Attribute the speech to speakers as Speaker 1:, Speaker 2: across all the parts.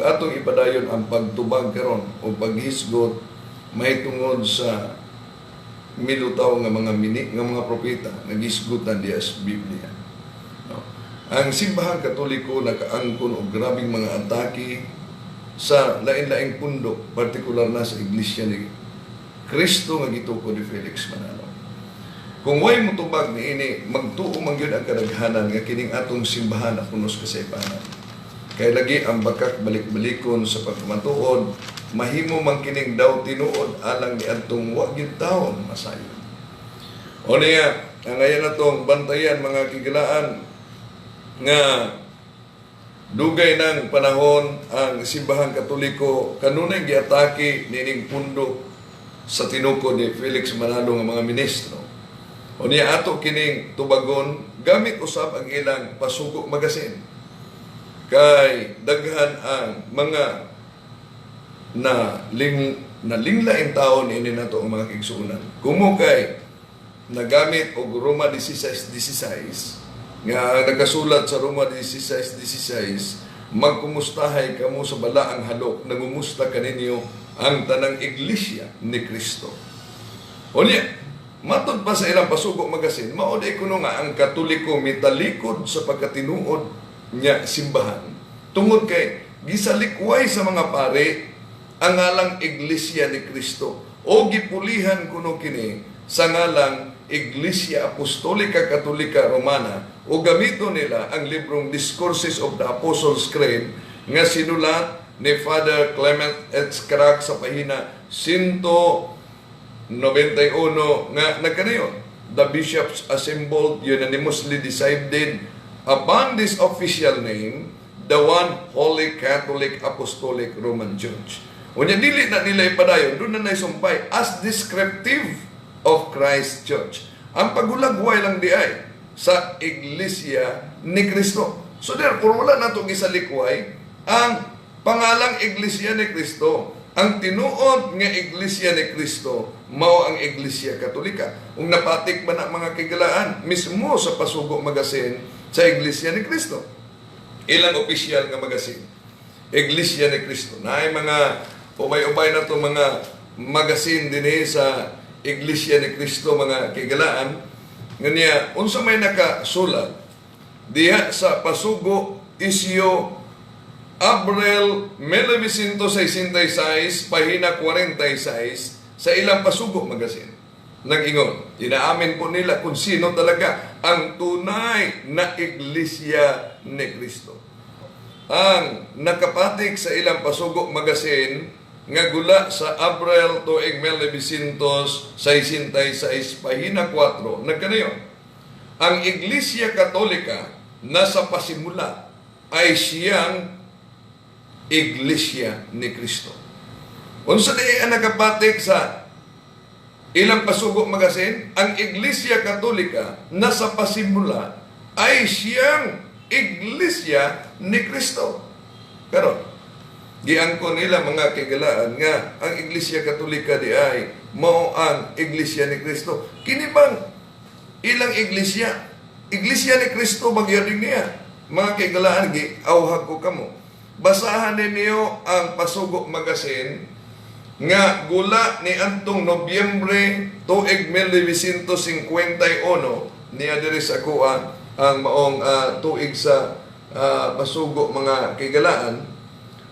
Speaker 1: Atong ipadayon ang pagtubag karon o paghisgot mahitungod sa milutaw nga mga mga propeta nagisgutan diya sa Biblia. No? Ang simbahan Katoliko nakaangkon og grabing mga atake sa lain-laing pundok, partikular na sa iglesia ni Kristo nga gituko ni Felix Manalo. Kung way motubag niini, magtuo man gyud ang kadaghanan nga kining atong simbahan apunos kasaypanan. Kay lagi ang bakak balik-balikon sa pagmatuod, mahimo man kining daw tinuod alang ni adtong wa gyud taon masayon. O niya, ang ngayon natong bantayan mga kigilaan nga dugay ng panahon ang simbahan Katoliko kanunay giatake nining pundo sa tinukod ni Felix Manalo nga mga ministro. O niya ato kining tubagon gamit usab ang ilang pasugo magasin. Kay daghan ang mga nalinglaing taon ini nato ang mga kigsuunan. Kumo kay nagamit og Roma 16:16 nga nagasulat sa Roma 16:16, magkumustahay kamo sa balaang halok, nagumusta kaninyo ang tanang iglesia ni Kristo. Unya, matod pa sa ilang pasugo magasin, mao di kuno nga ang Katoliko mitalikod sa pagkatinuod nya simbahan tungod kay gisalikway sa mga pare ang ngalang Iglesia ni Kristo o gipulihan kuno kini sa ngalang Iglesia Apostolika Katolika Romana o gamito nila ang librong Discourses of the Apostles' Creed nga sinulat ni Father Clement H. Crack sa pahina 191 nga nagkanayon, the bishops assembled unanimously decided upon this official name, the one Holy Catholic Apostolic Roman Church. Unya dili na nila ipadayon, doon na naisumpay as descriptive of Christ Church. Ang pagulagway lang di ay sa Iglesia ni Kristo. So therefore, wala na itong isalikway ang pangalang Iglesia ni Kristo. Ang tinuod nga Iglesia ni Kristo mao ang Iglesia Katolika. Kung napatik man ang mga kigalaan mismo sa pasugo magasin sa Iglesia ni Kristo. Ilang opisyal nga magasin. Iglesia ni Kristo. Naay mga ubay-ubay na to mga magasin din sa Iglesia ni Kristo mga kigalaan. Nganya, unsa may nakasulat diha sa pasugo isyo Abril 1966, pahina 46, sa ilang pasugo magasin. Nag-ingon, inaamin po nila kung sino talaga ang tunay na Iglesia ni Kristo. Ang nakapatik sa ilang pasugo magasin nga gula sa Abril tuig 1966, pahina 4, nagkanayon, ang Iglesia Katolika na sa pasimula ay siyang Iglesia ni Kristo. Unsa di ang nakapatik sa ilang pasugo magasin, ang Iglesia Katolika na sa pasimula ay siyang Iglesia ni Kristo. Pero giangkon nila mga kigalaan nga ang Iglesia Katolika di ay mao ang Iglesia ni Kristo. Kini bang ilang iglesia? Iglesia ni Kristo bagyaring niya. Mga kigalaan giawhag ko kamo. Basahan ninyo ang pasugo magasin nga gula ni antong Nobyembre tuig 1951 niya diri sa kuha ang maong tuig sa pasugo mga kigalaan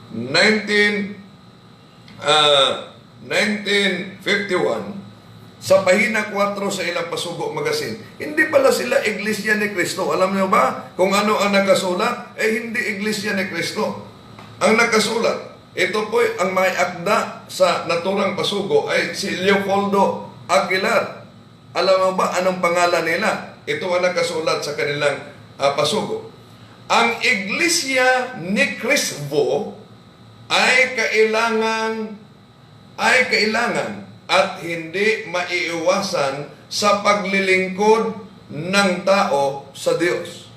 Speaker 1: 1951 sa pahina 4 sa ilang pasugo magasin. Hindi pala sila Iglesia ni Kristo. Alam niyo ba kung ano ang nakasulat? Hindi Iglesia ni Kristo. Ang nakasulat, ito po ang may akda sa naturang pasugo ay si Leopoldo Aguilar. Alam mo ba anong pangalan nila? Ito ang nakasulat sa kanilang pasugo. Ang Iglesia ni Cristo ay kailangan at hindi maiiwasan sa paglilingkod ng tao sa Diyos.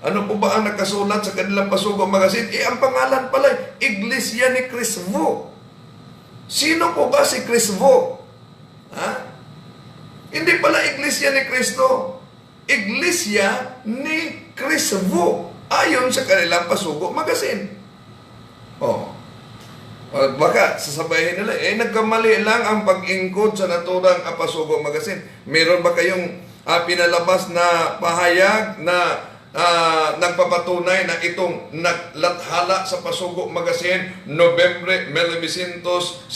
Speaker 1: Ano po ba ang nakasulat sa kanilang pasugo magasin? Ang pangalan pala, Iglesia ni Cristo. Sino po ba si Cristo? Hindi pala Iglesia ni Cristo. Iglesia ni Cristo. Ayon sa kanilang pasugo magasin. Oh. Baka sasabayin nila, nagkamali lang ang pag-ingkod sa naturang Apasugo Magazine. Meron ba kayong pinalabas na pahayag na nagpapatunay na itong naglathala sa Pasugo Magazine, Nobyembre 1951,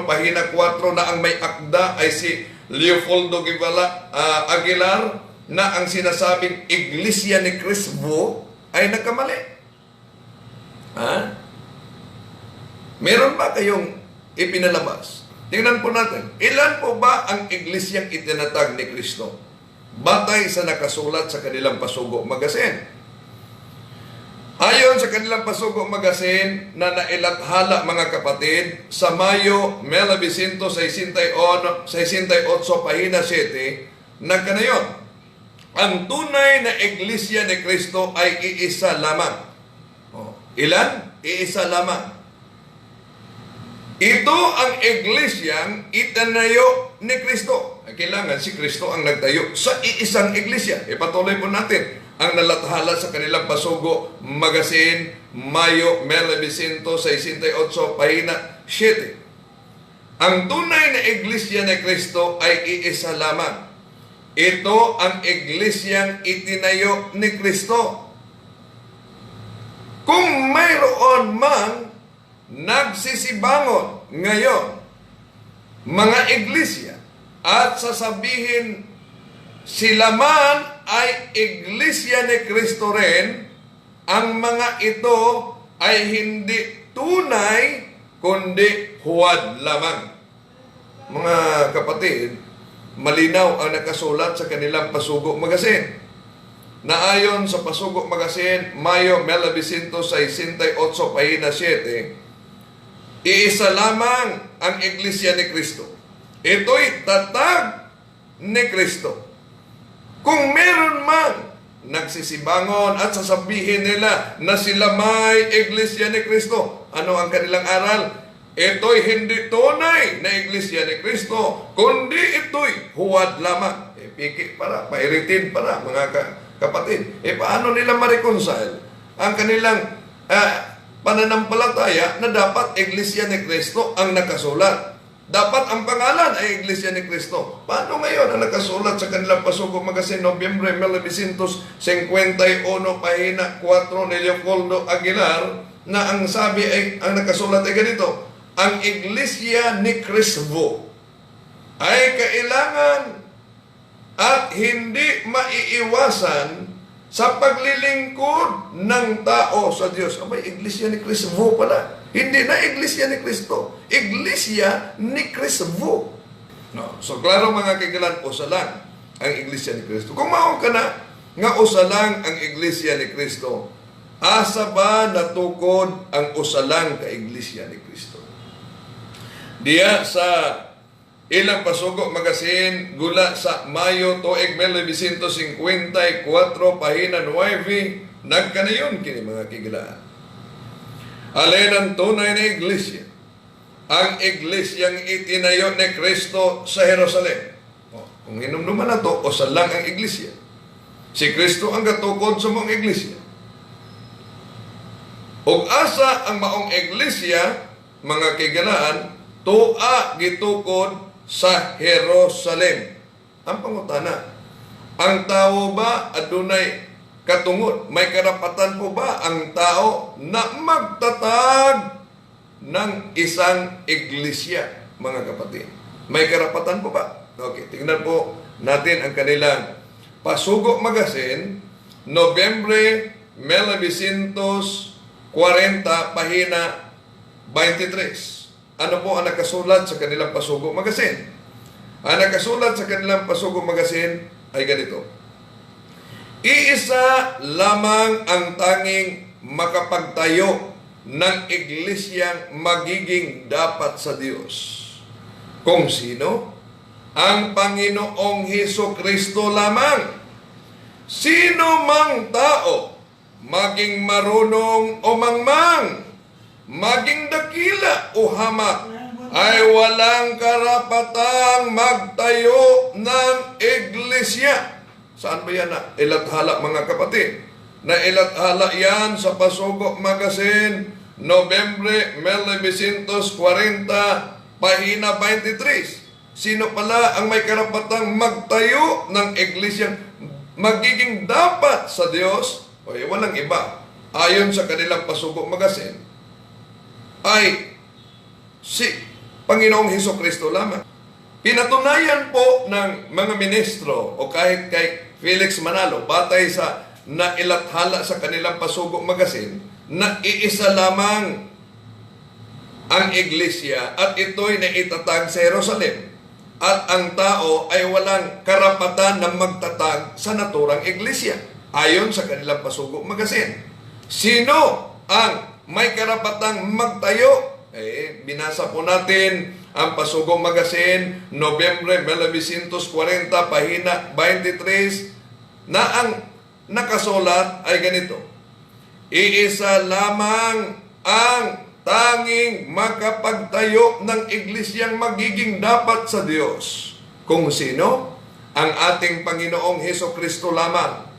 Speaker 1: pahina 4, na ang may akda ay si Leopoldo Aguilar, na ang sinasabing Iglesia ni Cristo ay nagkamali? Meron ba kayong ipinalabas? Tingnan po natin, ilan po ba ang iglesyang itinatag ni Kristo? Batay sa nakasulat sa kanilang Pasugo Magazine. Ayon sa kanilang Pasugo Magazine na nailathala, mga kapatid, sa Mayo 1968, pahina 7, nagkanayon, ang tunay na iglesia ni Kristo ay iisa lamang. Ilan? Iisa lamang. Ito ang iglesyang itinayo ni Kristo. Kailangan si Kristo ang nagtayo sa iisang iglesia. Ipatuloy po natin ang nalathala sa kanilang Pasugo Magazine, Mayo 1968, pahina 7. Ang tunay na iglesia ni Kristo ay iisa lamang. Ito ang iglesyang itinayo ni Kristo. Kung mayroon mang nagsisibangon ngayon mga iglesia at sasabihin sila man ay iglesia ni Kristo rin, ang mga ito ay hindi tunay kundi huwad lamang. Mga kapatid, malinaw ang nakasulat sa kanilang Pasugo Magazine, na ayon sa Pasugo Magazine, Mayo 1968, pahina 7, iisa lamang ang iglesia ni Kristo. Ito'y tatag ni Kristo. Kung meron man nagsisibangon at sasabihin nila na sila may iglesia ni Kristo, ano ang kanilang aral? Ito'y hindi tunay na iglesia ni Kristo, kundi ito'y huwad lamang. Piki para, pairitin para, mga kapatid. Paano nila ma-reconcile ang kanilang pananampalataya na dapat iglesia ni Kristo ang nakasulat? Dapat ang pangalan ay iglesia ni Kristo. Paano ngayon ang nakasulat sa kanilang Pasugo Magazine, Nobyembre 1951, pahina 4, ni Leopoldo Aguilar, na ang sabi ay, ang nakasulat ay ganito: ang iglesia ni Kristo ay kailangan at hindi maiiwasan sa paglilingkod ng tao sa Diyos. Abay, iglesia ni Kristo pala. Hindi na iglesia ni Kristo. Iglesia ni Kristo. No. So, klaro mga kaigalan, usa lang ang iglesia ni Kristo. Kung mao ka na nga usa lang ang iglesia ni Kristo, asa ba natukod ang usa lang ka iglesia ni Kristo? Diya sa ilang Pasugo Magazine, gula sa Mayo tuig 1954, pahina 9, nagkanayon kini mga kigilaan. Alin ang tunay na iglesia? Ang iglesyang itinayo ni Kristo sa Jerusalem. Kung hinumduman na to, usa lang ang iglesia. Si Kristo ang katukod sa mong iglesia. Ug asa ang maong iglesia, mga kigilaan, tuwa gitukod sa Jerusalem. Ang pangutana, ang tao ba adunay katungod? May karapatan po ba ang tao na magtatag ng isang iglesia, mga kapatid? May karapatan po ba? Okay, tingnan po natin ang kanilang Pasugo Magazine, Nobyembre 1940, pahina 23. Ano po ang nakasulat sa kanilang Pasugo Magazine? Ang nakasulat sa kanilang Pasugo Magazine ay ganito: iisa lamang ang tanging makapagtayo ng iglesyang magiging dapat sa Diyos. Kung sino? Ang Panginoong Hesukristo lamang. Sino mang tao, maging marunong o mangmang, maging dakila o hamak, ay walang karapatang magtayo ng iglesia. Saan ba yan ilathala, mga kapatid? Na ilathala yan sa Pasugo Magazine, Nobyembre 1940, pahina 23. Sino pala ang may karapatang magtayo ng iglesyang magiging dapat sa Diyos? O walang iba. Ayon sa kanilang Pasugo Magazine, ay si Panginoong Hesukristo lamang. Pinatunayan po ng mga ministro o kahit kay Felix Manalo, batay sa nailathala sa kanilang Pasugo Magazine, na iisa lamang ang iglesia at ito'y naitatag sa Jerusalem. At ang tao ay walang karapatan na magtatag sa naturang iglesia, ayon sa kanilang Pasugo Magazine. Sino ang may karapatang magtayo? Binasa po natin ang Pasugo Magazine, Nobyembre 1940, pahina 23, na ang nakasulat ay ganito: iisa lamang ang tanging makapagtayo ng iglesyang magiging dapat sa Diyos. Kung sino? Ang ating Panginoong Hesukristo lamang.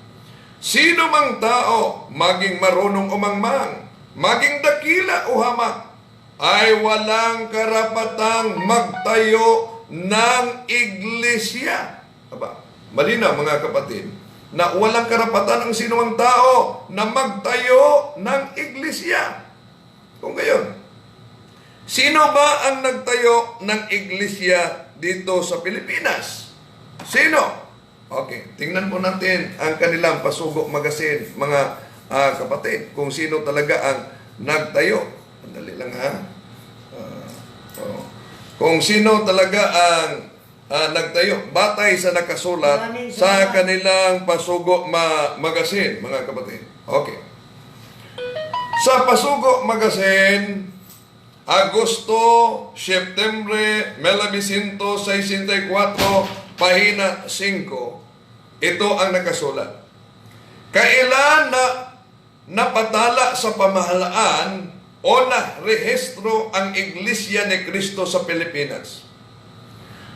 Speaker 1: Sino mang tao, maging marunong umangmang, maging dakila o hamak, ay walang karapatang magtayo ng iglesia. Aba, malinaw mga kapatid, na walang karapatan ang sinumang tao na magtayo ng iglesia. Kung gayon, sino ba ang nagtayo ng iglesia dito sa Pilipinas? Sino? Okay, tingnan po natin ang kanilang Pasugo Magazine, mga kapatid, kung sino talaga ang nagtayo. Andali lang ha. Kung sino talaga ang nagtayo, batay sa nakasulat sa kanilang Pasugo Magazine, mga kapatid. Okay. Sa Pasugo Magazine, Agosto, Septembre 1964, pahina 5, ito ang nakasulat. Kailan na napatala sa pamahalaan o na-rehistro ang Iglesia ni Cristo sa Pilipinas?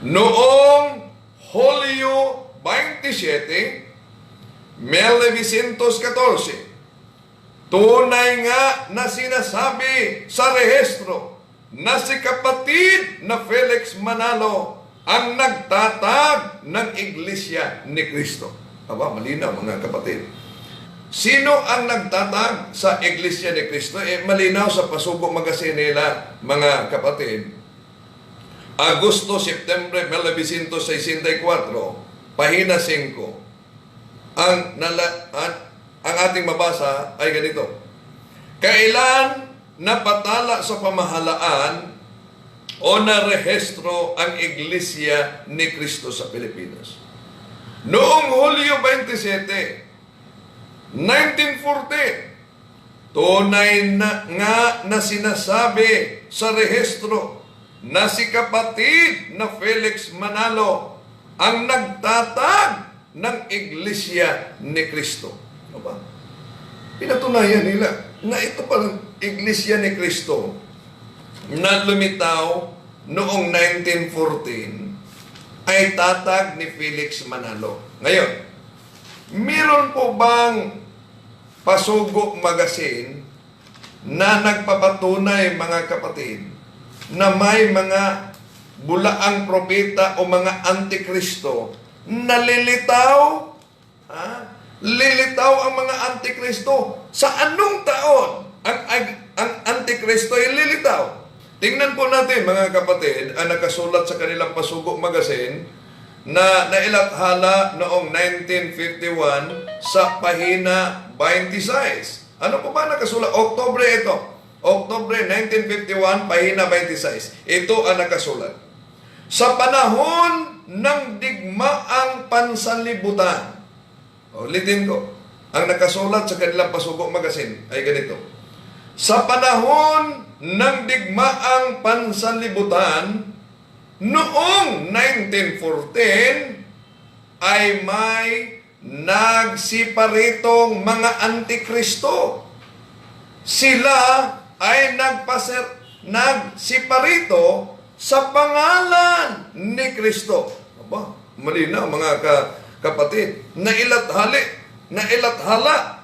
Speaker 1: Noong Hulyo 27, 1914, tunay nga na sinasabi sa rehistro na si kapatid na Felix Manalo ang nagtatag ng Iglesia ni Cristo. Aba, malinaw mga kapatid. Sino ang nagtatag sa Iglesia ni Cristo? Malinaw sa Pasugo Magazine nila, mga kapatid. Agosto, Septembre 1964, pahina 5. Ang ating mabasa ay ganito: kailan napatala sa pamahalaan o narehistro ang Iglesia ni Cristo sa Pilipinas? Noong Hulyo 27, 1914, tunay na nga na sinasabi sa rehistro na si kapatid na Felix Manalo ang nagtatag ng Iglesia ni Cristo. Aba, pinatunayan nila na ito palang Iglesia ni Cristo na lumitaw noong 1914 ay tatag ni Felix Manalo. Ngayon, meron po bang Pasugo Magazine na nagpapatunay, mga kapatid, na may mga bulaang propeta o mga antikristo na lilitaw? Lilitaw ang mga antikristo. Sa anong taon ang antikristo ay lilitaw? Tingnan po natin, mga kapatid, ang nakasulat sa kanilang Pasugo Magazine na nailathala noong 1951 sa pahina 26. Ano po ba nakasulat? Oktubre ito. Oktubre 1951, pahina 26. Ito ang nakasulat. Sa panahon ng digmaang pansanlibutan. Ulitin ko. Ang nakasulat sa kanilang Pasugo Magazine ay ganito: sa panahon ng digmaang pansanlibutan, noong 1914, ay may nagsiparitong mga antikristo. Sila ay nagsiparito sa pangalan ni Kristo. Aba, malinaw mga kapatid, nailathala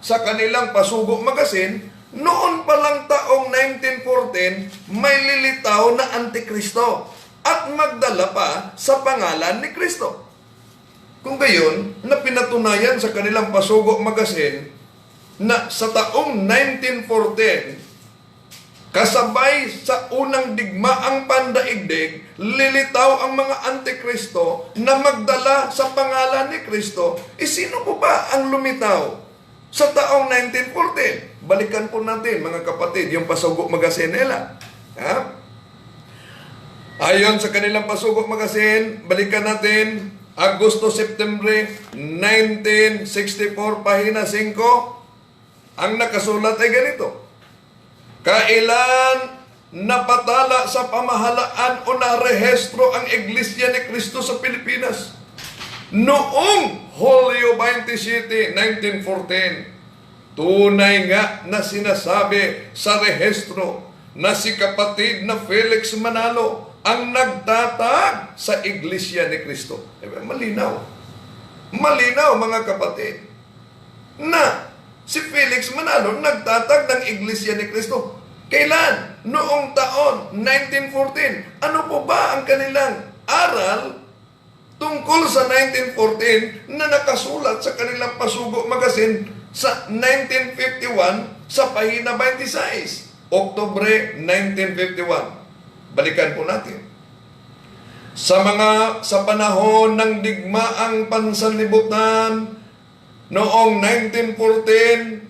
Speaker 1: sa kanilang Pasugo Magazine Noon pa lang taong 1914, may lilitaw na Antikristo at magdala pa sa pangalan ni Kristo. Kung gayon, na pinatunayan sa kanilang Pasugo Magazine na sa taong 1914, kasabay sa unang digmaang pandaigdig, lilitaw ang mga Antikristo na magdala sa pangalan ni Kristo. Sino po ba ang lumitaw sa taong 1914? Balikan po natin, mga kapatid, yung Pasugo Magazine nila. Ayon sa kanilang Pasugo Magazine, balikan natin, Agosto-Septembre 1964, pahina 5, ang nakasulat ay ganito: kailan napatala sa pamahalaan o narehestro ang Iglesia ni Cristo sa Pilipinas? Noong Hulyo 27, 1914, tunay nga na sinasabi sa rehestro na si kapatid na Felix Manalo ang nagtatag sa Iglesia ni Cristo. Malinaw. Malinaw, mga kapatid, na si Felix Manalo nagtatag ng Iglesia ni Cristo. Kailan? Noong taon 1914. Ano po ba ang kanilang aral tungkol sa 1914 na nakasulat sa kanilang Pasugo Magazine sa 1951 sa pahina 26, Oktubre 1951. Balikan po natin. Sa panahon ng digmaang pansanlibutan noong 1914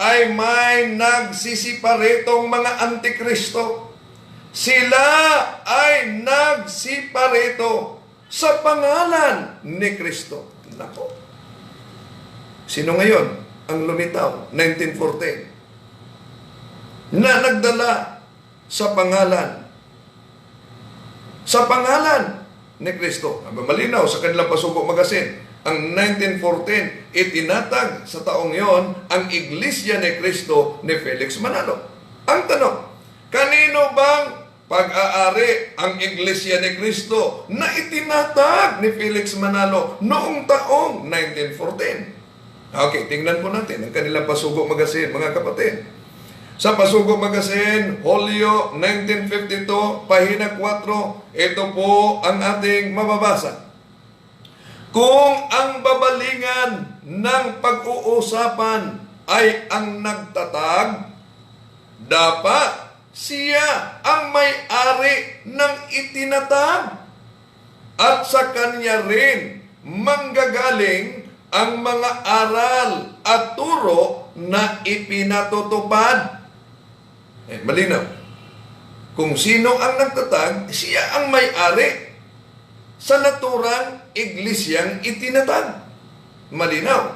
Speaker 1: ay may nagsisiparetong mga Antikristo. Sila ay nagsipareto sa pangalan ni Kristo. Nako. Sino ngayon ang lumitaw? 1914. Na nagdala sa pangalan ni Kristo. Malinaw sa kanilang Pasugo Magazine. Ang 1914, itinatag sa taong yon ang Iglesia ni Cristo ni Felix Manalo. Ang tanong, kanino bang pag-aari ang Iglesia ni Cristo na itinatag ni Felix Manalo noong taong 1914? Okay, tingnan po natin ang kanilang Pasugo Magazine, mga kapatid. Sa Pasugo Magazine, Hulyo 1952, pahina 4, ito po ang ating mababasa. Kung ang babalingan ng pag-uusapan ay ang nagtatag, dapat siya ang may-ari ng itinatag at sa kanya rin manggagaling ang mga aral at turo na ipinatutupad. Malinaw. Kung sino ang nagtatag, siya ang may-ari sa naturang iglesyang itinatag. Malinaw.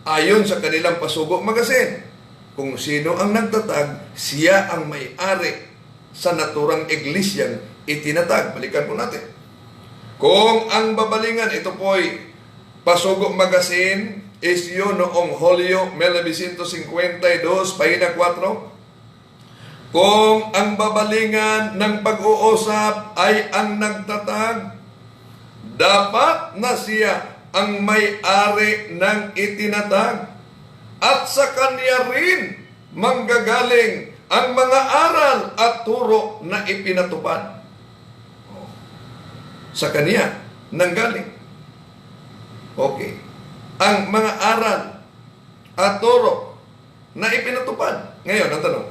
Speaker 1: Ayon sa kanilang Pasugo Magazine, kung sino ang nagtatag, siya ang may-ari sa naturang iglesyang itinatag. Balikan po natin. Kung ang babalingan, ito po'y Pasugo Magazine, isyu noong Hulyo 1952, pahina 4. Kung ang babalingan ng pag-uusap ay ang nagtatag, dapat na siya ang may-ari ng itinatag at sa kanya rin manggagaling ang mga aral at turo na ipinatupad. Sa kanya nanggaling. Okay. Ang mga aral at turo na ipinatupad. Ngayon, ang tanong,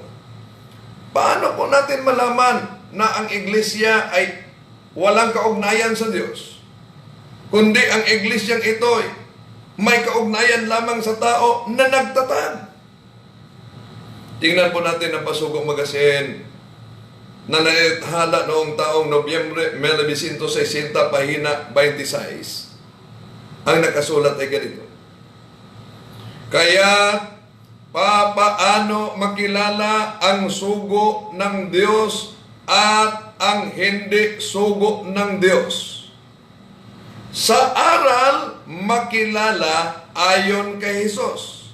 Speaker 1: paano po natin malaman na ang iglesia ay walang kaugnayan sa Diyos? Kundi ang iglesyang ito'y may kaugnayan lamang sa tao na nagtatag. Tingnan po natin ang Pasugo Magazine na naithala noong taong Nobyembre 1960, pahina 26. Ang nakasulat ay ganito. Kaya papaano makilala ang sugo ng Diyos at ang hindi sugo ng Diyos? Sa aral, makilala ayon kay Jesus.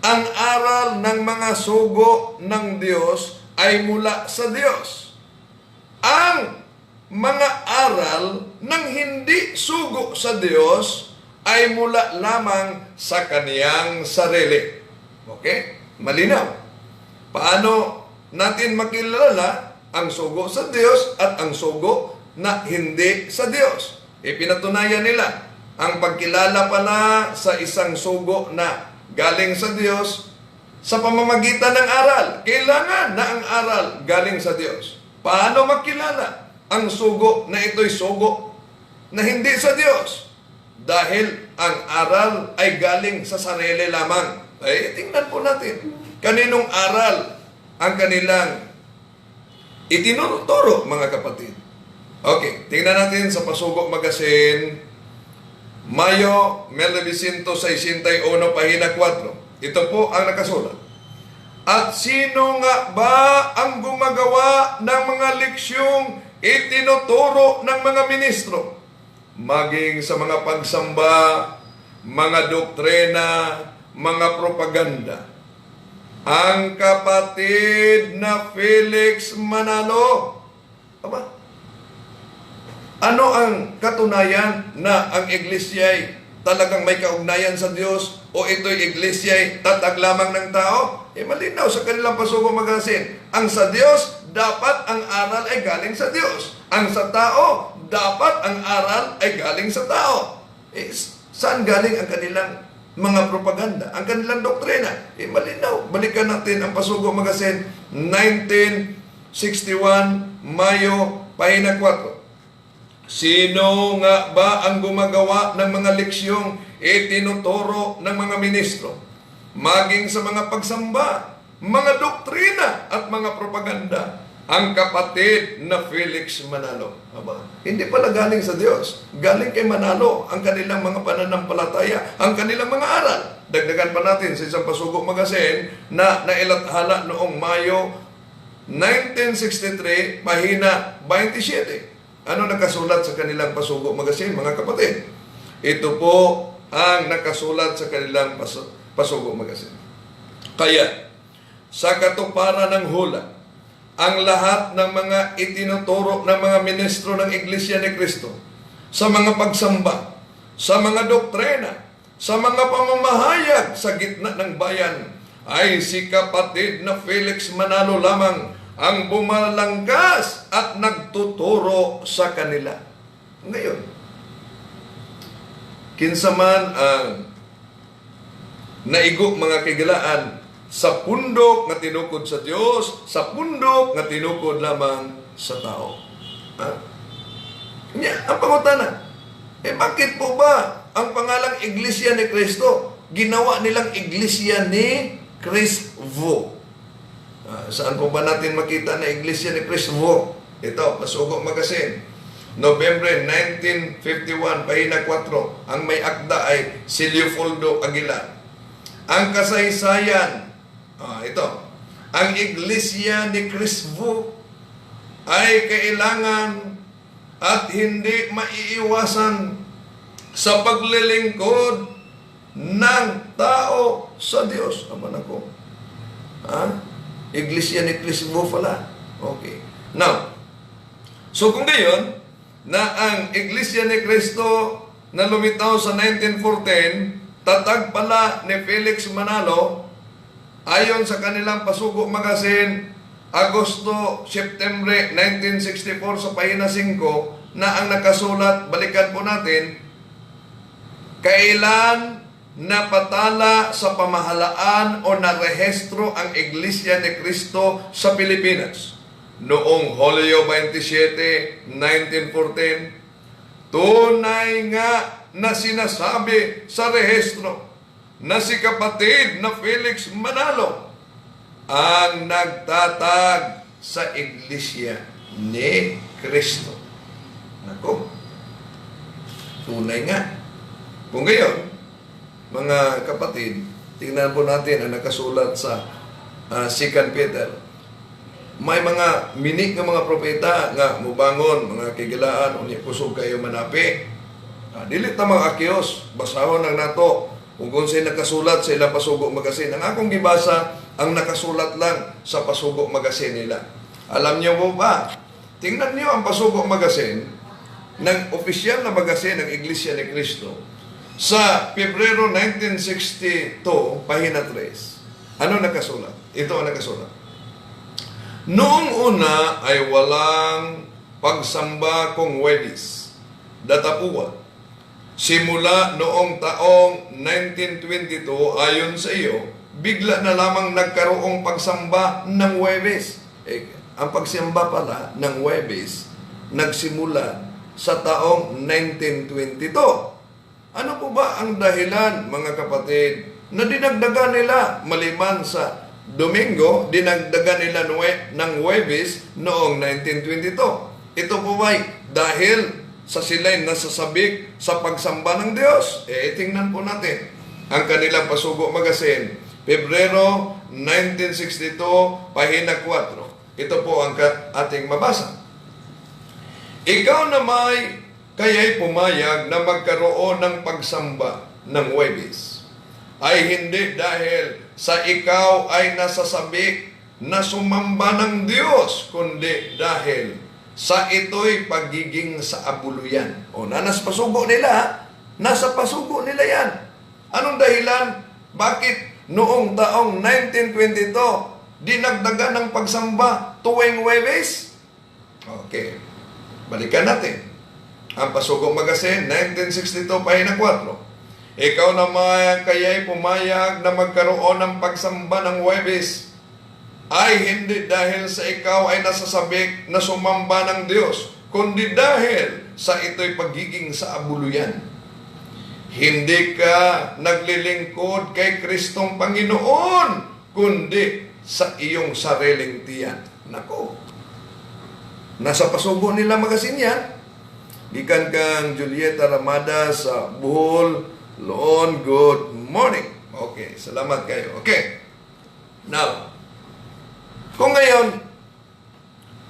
Speaker 1: Ang aral ng mga sugo ng Diyos ay mula sa Diyos. Ang mga aral ng hindi sugo sa Diyos ay mula lamang sa kaniyang sarili. Okay? Malinaw. Paano natin makilala ang sugo sa Diyos at ang sugo na hindi sa Diyos? Ipinatunayan nila ang pagkilala pala sa isang sugo na galing sa Diyos sa pamamagitan ng aral. Kailangan na ang aral galing sa Diyos. Paano makilala ang sugo na ito'y sugo na hindi sa Diyos? Dahil ang aral ay galing sa sarili lamang. Ay, tingnan po natin. Kaninong aral ang kanilang itinuturo, mga kapatid? Okay, tingnan natin sa Pasugo Magazine, Mayo 1961, pahina 4. Ito po ang nakasulat. At sino nga ba ang gumagawa ng mga leksyong itinuturo ng mga ministro? Maging sa mga pagsamba, mga doktrina, mga propaganda. Ang kapatid na Felix Manalo. Aba, ano ang katunayan na ang iglesia ay talagang may kaugnayan sa Diyos o ito'y iglesia ay tatag lamang ng tao? Malinaw sa kanilang Pasugo Magazine. Ang sa Diyos, dapat ang aral ay galing sa Diyos. Ang sa tao, dapat ang aral ay galing sa tao. Saan galing ang kanilang mga propaganda, ang kanilang doktrina? Malinaw. Balikan natin ang Pasugo Magazine, 1961, Mayo, pahina 4. Sino nga ba ang gumagawa ng mga leksyong itinuturo ng mga ministro? Maging sa mga pagsamba, mga doktrina at mga propaganda. Ang kapatid na Felix Manalo. Aba, hindi pala galing sa Diyos. Galing kay Manalo ang kanilang mga pananampalataya, ang kanilang mga aral. Dagdagan pa natin sa isang Pasugo Magazine na nailathala noong Mayo 1963, pahina 27. Ano nakasulat sa kanilang Pasugo Magazine, mga kapatid? Ito po ang nakasulat sa kanilang Pasugo Magazine. Kaya, sa katuparan ng hula, ang lahat ng mga itinuturo ng mga ministro ng Iglesia ni Cristo sa mga pagsamba, sa mga doktrina, sa mga pamamahayag sa gitna ng bayan, ay si kapatid na Felix Manalo lamang ang bumalangkas at nagtuturo sa kanila. Ngayon, kinsaman ang naigo mga kigalaan sa pundok nga tinukod sa Diyos, sa pundok nga tinukod lamang sa tao. Ang pangutana, bakit po ba ang pangalang Iglesia ni Cristo ginawa nilang Iglesia ni Cristo? Saan po ba natin makita na Iglesia ni Cristo? Ito, Pasugo Magazine, November 1951, pahina 4. Ang may akda ay si Leopoldo Aguilar. Ang kasaysayan, ito, ang Iglesia ni Cristo ay kailangan at hindi maiiwasan sa paglilingkod ng tao sa Diyos. Aba na ko. Iglesia ni Cristo pala. Okay. Now, so kung gayon, na ang Iglesia ni Cristo na lumitaw sa 1914, tatag pala ni Felix Manalo, ayon sa kanilang Pasugo Magazine, Agosto-Septembre 1964 sa pahina 5, na ang nakasulat, balikan po natin, kailan napatala sa pamahalaan o narehestro ang Iglesia ni Cristo sa Pilipinas? Noong Hulyo 27, 1914, tunay nga na sinasabi sa rehestro na si kapatid na Felix Manalo ang nagtatag sa Iglesia ni Cristo. Nako, tunay nga. Kung gayon, mga kapatid, tingnan po natin ang nakasulat sa 2 Peter. May mga minik ng mga propeta nga mubangon, mga kigilaan, unya kusog kayo manapi. Dilit na mga akios, basahon lang nato kung sa'y nakasulat sa ilang Pasugo Magazine. Ang akong gibasa, ang nakasulat lang sa Pasugo Magazine nila. Alam niyo po ba, tingnan niyo ang Pasugo Magazine ng opisyal na magazine ng Iglesia ni Cristo sa Pebrero 1962, pahina 3. Ano nakasulat? Ito ang nakasulat. Noong una ay walang pagsamba kung Huwebes, datapuan. Simula noong taong 1922, ayon sa iyo, bigla na lamang nagkaroong pagsamba ng Huwebes. Ang pagsamba pala ng Huwebes nagsimula sa taong 1922. Ano po ba ang dahilan, mga kapatid, na dinagdagan nila maliban sa Domingo, dinagdagan nila ng Huwebes noong 1922? Ito po ba dahil sa sila'y nasasabik sa pagsamba ng Diyos? Tingnan po natin ang kanilang Pasugo Magazine, Pebrero 1962, pahina 4. Ito po ang ating mabasa. Ikaw na may kaya'y pumayag na magkaroon ng pagsamba ng Huwebes, ay hindi dahil sa ikaw ay nasasabik na sumamba ng Diyos, kundi dahil sa ito'y pagiging sa abuluyan. O, nasa pasugo nila, nasa pasugo nila yan. Anong dahilan? Bakit noong taong 1922, dinagdagan ng pagsamba tuwing Huwebes? Okay, balikan natin. Ang Pasugo Magazine, 1962, pahina 4. Ikaw naman kaya'y pumayag na magkaroon ng pagsamba ng Huwebes, ay hindi dahil sa ikaw ay nasasabik na sumamba ng Diyos, kundi dahil sa ito'y pagiging sa abuluyan. Hindi ka naglilingkod kay Kristong Panginoon, kundi sa iyong sariling tiyan. Nako, nasa Pasugo nila Magazine yan. Gikan kang Julieta Ramada sa Bohol, Loon, good morning. Okay, salamat kayo. Okay, now, kung ngayon,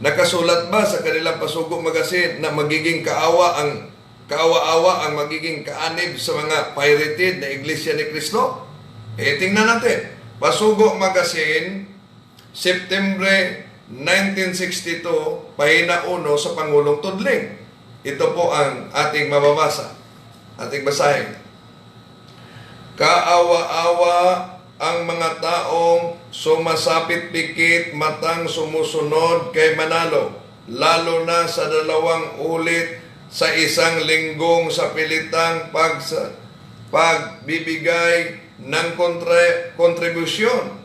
Speaker 1: nakasulat ba sa kanilang Pasugo Magazine na magiging kaawa-awa ang magiging kaanib sa mga pirated na Iglesia ni Cristo? Tingnan natin. Pasugo Magazine, September 1962, pahina 1 sa Pangulong Tudling. Ito po ang ating mababasa, ating basahin. Kaawa-awa ang mga taong sumasapit pikit matang sumusunod kay Manalo, lalo na sa 2 ulit sa isang linggong sa pilitang pagbibigay ng kontribusyon.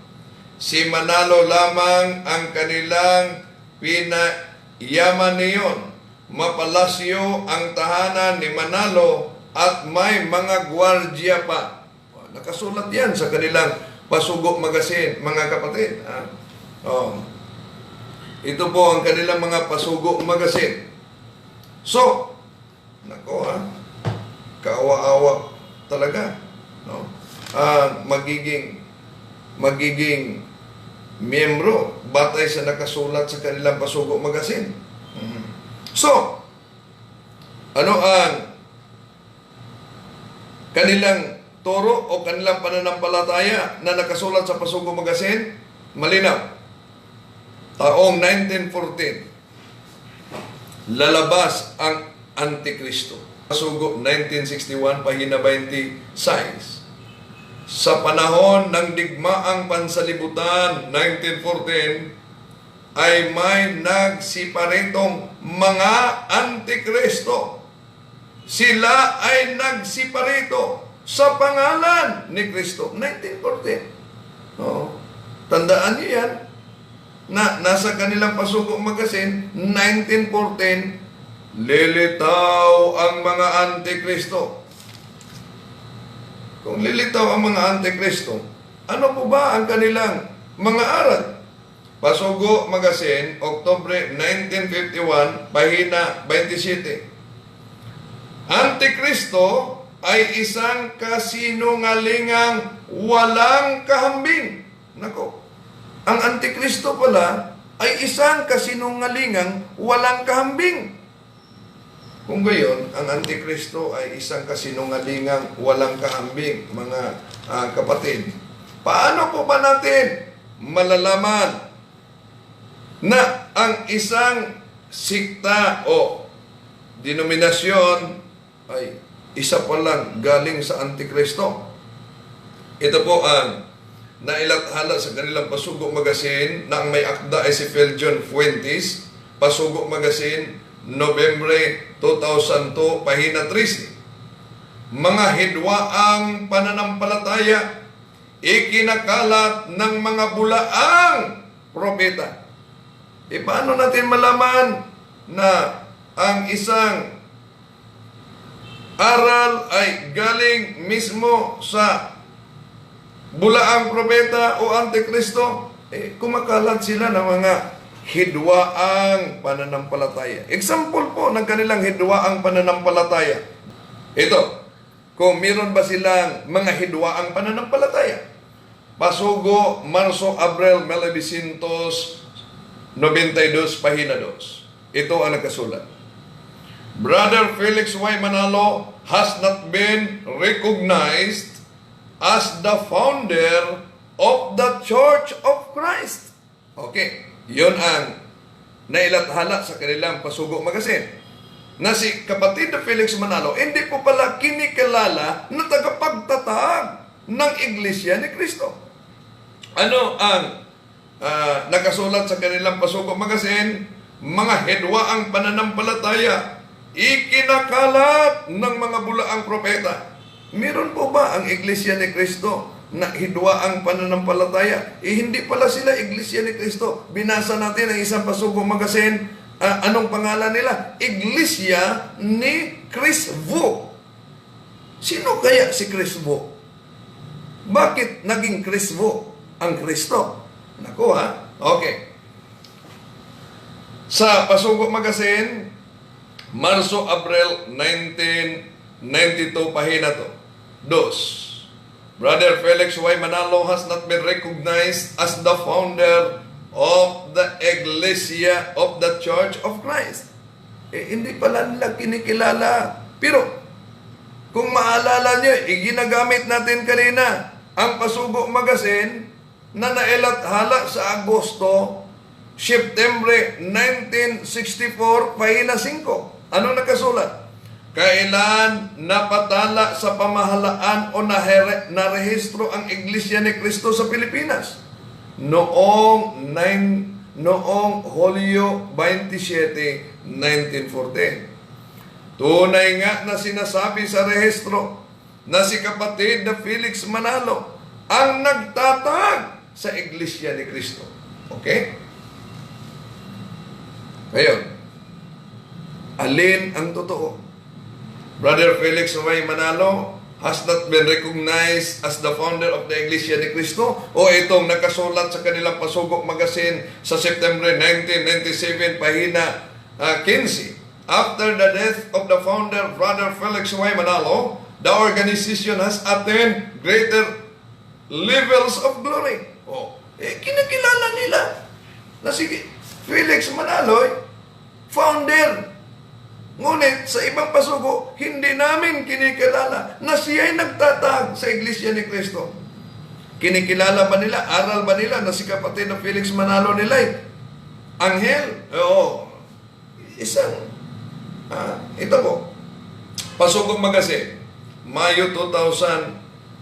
Speaker 1: Si Manalo lamang ang kanilang pinayaman niyon. Mapalasyo ang tahanan ni Manalo at may mga gwardiya pa. Nakasulat yan sa kanilang Pasugo Magazine, mga kapatid. Ito po ang kanilang mga Pasugo Magazine. So, nako kaawa-awa talaga. No? Magiging miyembro batay sa nakasulat sa kanilang Pasugo Magazine. So, ano ang kanilang turo o kanilang pananampalataya na nakasulat sa Pasugo Magazine? Malinaw. Taong 1914, lalabas ang Antikristo. Pasugo 1961, pahina 26. Sa panahon ng digmaang pansalibutan, 1914, ay may nagsiparitong mga Antikristo. Sila ay nagsiparito sa pangalan ni Kristo. 1914. Tandaan niyo yan. Nasa kanilang Pasugo Magazine, 1914, lilitaw ang mga Antikristo. Kung lilitaw ang mga Antikristo, ano po ba ang kanilang mga aral? Pasugo Magazine, Oktubre 1951, pahina 27. Antikristo ay isang kasinungalingang walang kahambing. Nako, ang Antikristo pala ay isang kasinungalingang walang kahambing. Kung gayon, ang Antikristo ay isang kasinungalingang walang kahambing, mga kapatid. Paano po ba natin malalaman na ang isang sikta o denominasyon ay isa pa lang galing sa Antikristo? Ito po ang na ilathala sa kanilang Pasugo Magazine na ang may akda ay si Feljon Fuentes, Pasugo Magazine, Nobyembre 2002, pahina 13. Mga hidwaang pananampalataya, ikinakalat ng mga bulaang propeta. Paano natin malaman na ang isang aral ay galing mismo sa bulaang propeta o antikristo? Kumakalat sila ng mga hidwaang pananampalataya. Example po ng kanilang hidwaang pananampalataya. Ito, kung meron ba silang mga hidwaang pananampalataya. Pasugo, Marso, Abril, 1992, pahina 2. Ito ang nakasulat. Brother Felix Y. Manalo has not been recognized as the founder of the Church of Christ. Okay, yun ang nailathala sa kanilang Pasugo Magazine. Na si kapatid na Felix Manalo, hindi po pala kinikilala na tagapagtatag ng Iglesia ni Cristo. Ano ang nakasulat sa kanilang Pasugo Magazine? Mga hidwaang pananampalataya, ikinakalat ng mga bulaang propeta. Meron po ba ang Iglesia ni Cristo na hidwaang pananampalataya? Hindi pala sila Iglesia ni Cristo. Binasa natin ang isang Pasugo Magazine. Anong pangalan nila? Iglesia ni Crisvo. Sino kaya si Crisvo? Bakit naging Crisvo ang Kristo? Naku ha? Okay. Sa Pasugo Magazine, Marso, Abril 1992, pahina 2. Brother Felix Y. Manalo has not been recognized as the founder of the Iglesia of the Church of Christ. Hindi pala nila kinikilala. Pero, kung maalala nyo, ginagamit natin kanina ang Pasugo Magazine na nailathala sa Agosto, September 1964, pahina 5. Ano nakasulat? Kailan napatala sa pamahalaan o narehistro ang Iglesia ni Cristo sa Pilipinas? Noong Hulyo 27, 1914. Tunay nga na sinasabi sa rehistro na si kapatid na Felix Manalo ang nagtatag sa Iglesia ni Cristo. Okay? Ngayon, alin ang totoo? Brother Felix Y. Manalo has not been recognized as the founder of the Iglesia ni Cristo, o itong nakasulat sa kanilang Pasugo Magazine sa September 1997, pahina 15. After the death of the founder, Brother Felix Y. Manalo, the organization has attained greater levels of glory. Kinakilala nila na si Felix Manalo, founder. Ngunit sa ibang pasugo, hindi namin kinikilala na siya ay nagtatag sa Iglesia ni Cristo. Kinikilala ba nila, aral ba nila na si kapatid na Felix Manalo nila anghel? Oo. Isang, ito po, Pasugo Magazine, Mayo 2001,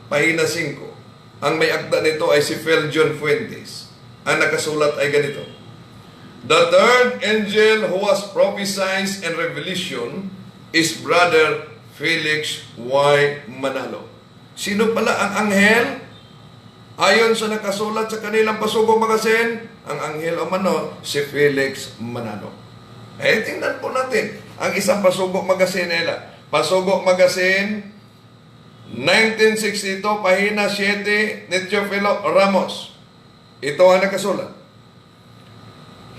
Speaker 1: pahina 5. Ang may akda nito ay si Feljon Fuentes. Ang nakasulat ay ganito. The third angel who was prophesied in Revelation is Brother Felix Y. Manalo. Sino pala ang anghel? Ayon sa nakasulat sa kanilang Pasugo Magazine, ang anghel o mano, si Felix Manalo. Tingnan po natin ang isang Pasugo Magazine nila. Pasugo Magazine, 1962, pahina 7, ni Teofilo Ramos. Ito ang nakasulat.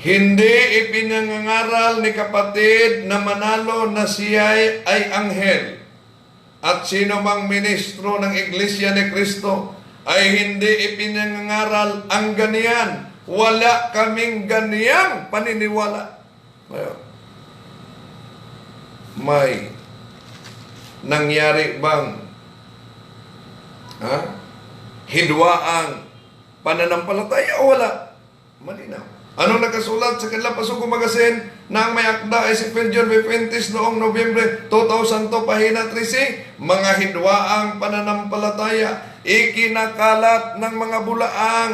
Speaker 1: Hindi ipinangangaral ni kapatid na Manalo na siya ay anghel. At sino mang ministro ng Iglesia ni Cristo ay hindi ipinangangaral ang ganyan. Wala kaming ganiyang paniniwala. May nangyari bang hidwaang pananampalataya o wala? Malinaw. Anong nakasulat sa kanilang Pasugo Magazine na ang may akda ay si Feljon Fuentes noong Nobyembre 2002, pahina 13? Mga hidwaang pananampalataya, ikinakalat ng mga bulaang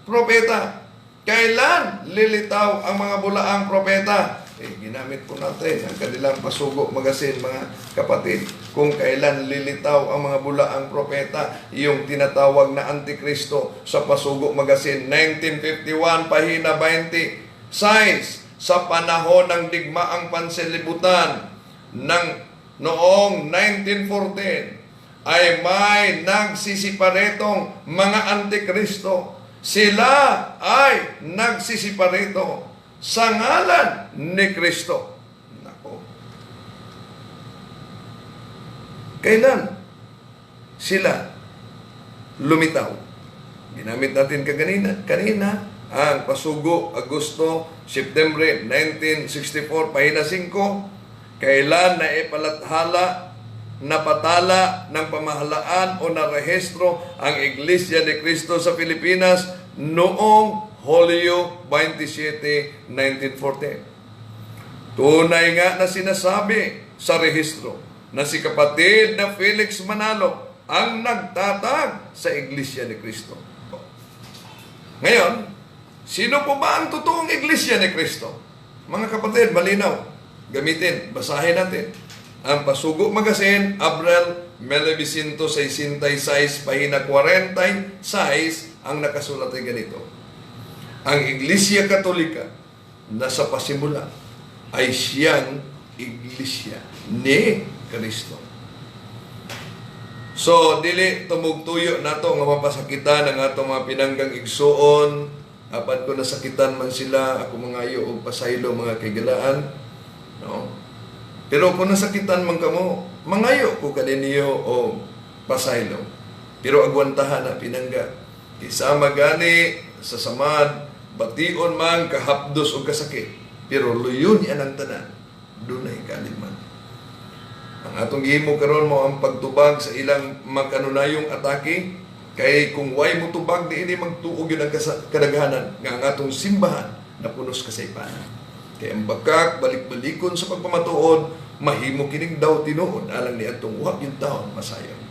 Speaker 1: propeta. Kailan lilitaw ang mga bulaang propeta? Ginamit po natin ang kanilang Pasugo Magazine, mga kapatid, kung kailan lilitaw ang mga bulaang propeta, yung tinatawag na Antikristo sa Pasugo Magazine, 1951, pahina 20, size, sa panahon ng digmaang pansilibutan ng noong 1914, ay may nagsisiparetong mga Antikristo. Sila ay nagsisipareto sa ngalan ni Kristo. Nako. Kailan sila lumitaw? Ginamit natin kanina ang Pasugo, Agosto, September 1964, pahina 5. Kailan na ipalathala, napatala ng pamahalaan o narehistro ang Iglesia ni Cristo sa Pilipinas noong Hulyo 27, 1914. Tunay nga na sinasabi sa rehistro na si kapatid na Felix Manalo ang nagtatag sa Iglesia ni Cristo. Ngayon, sino po ba ang totoong Iglesia ni Cristo? Mga kapatid, malinaw. Gamitin, basahin natin. Ang Pasugo Magazine, Abril 1966, pahina 46, ang nakasulat ay ganito. Ang Iglesia Katolika na sa pasimula ay siyang Iglesia ni Kristo. So, dili tumugtuyo nato nga mapasakitan ang atong mga pinanggang igsuon. Apan ko nasakitan man sila, ako mangayo o pasaylo mga kaigalaan. No? Pero kung nasakitan man kamo, mangayo ko kaniniyo o pasaylo. Pero agwantahan na pinangga. Isama gani sa samad, bation man, kahapdos o kasakit. Pero luyon yan ang tanan. Dunay kaliman. Ang atong gihimo karon mo ang pagtubag sa ilang magkanunayong atake. Kay kung way mo tubag, di ini magtuog yun ang kadaghanan nga ang atong simbahan na punos kasaypanan. Kaya ang bakak, balik-balikon sa pagpamatuod, mahimo kining daw tinuod alang ni atong uwag yung taon masayaw.